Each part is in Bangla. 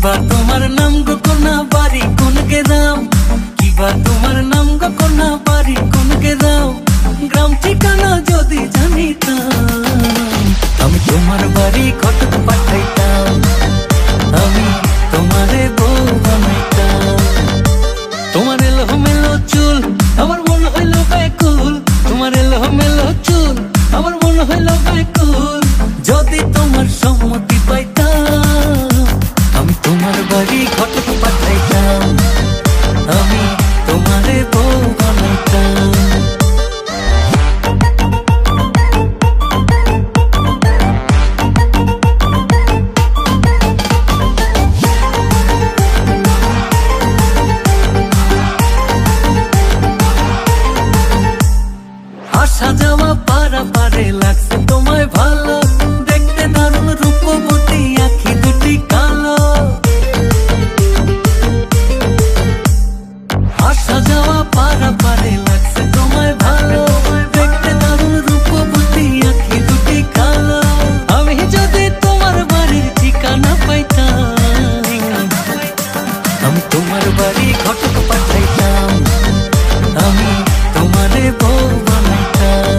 কিবা তোমার নাম গো কোনা বাড়ি কোন গ্রাম, কিবা তোমার নাম গো কোনা বাড়ি কোন গ্রাম, গ্রাম ঠিকানা যদি জানিতাম আমি তোমার বাড়ি ঘটক পাঠাইতাম, আমি তোমারে বউ বানাইতাম। তোমার এলো মেলো চুল আমার মন হইল ব্যাকুল, তোমার এলো মেলো চুল আমার মন হইল ব্যাকুল, যদি তোমার সম্মতি পাইতাম আমি তোমার বাড়ি ঘটক পাঠাইতাম, আমি তোমারে বউ বানাইতাম। আসা যাওয়া পারা পারে লাগছে তোমায় ভালো, দেখতে দারুণ রূপবতী আখি দুটি কালো। আসা যাওয়া পারা পারে লাগছে তোমায় ভালো, দেখতে দারুণ রূপবতী আখি দুটি কালো। আমি যদি তোমার বাড়ির ঠিকানা পাইতাম আমি তোমার বাড়ি ঘটক পাঠাইতাম, আমি তোমারে বউ বানাইতাম।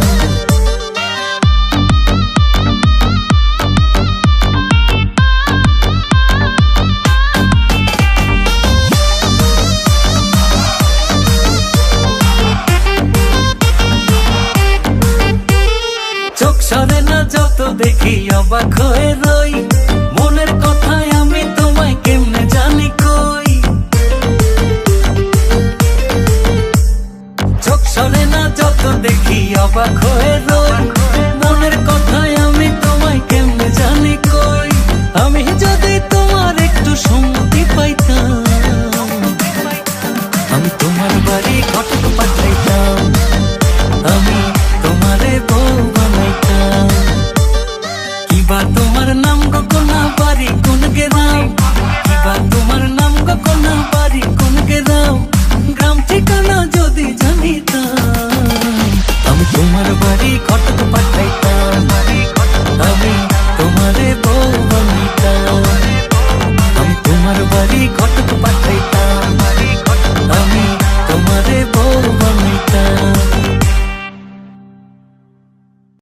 চোখ সরে না যত দেখি অবাক হয়ে রই, মনের কথায় আমি তোমায় কেমনে জানি কই। চোখ সরে না যত দেখি অবাক হয়ে রই, মনের কথায় আমি তোমায় কেমনে জানি কই। আমি যদি তোমার একটু সম্মতি পাইতাম আমি তোমার বাড়ি ঘটক পাঠাইতাম, আমি তোমারে বউ বানাইতাম। কিবা তোমার নাম গো কোনা বাড়ি কোন গ্রাম, কিবা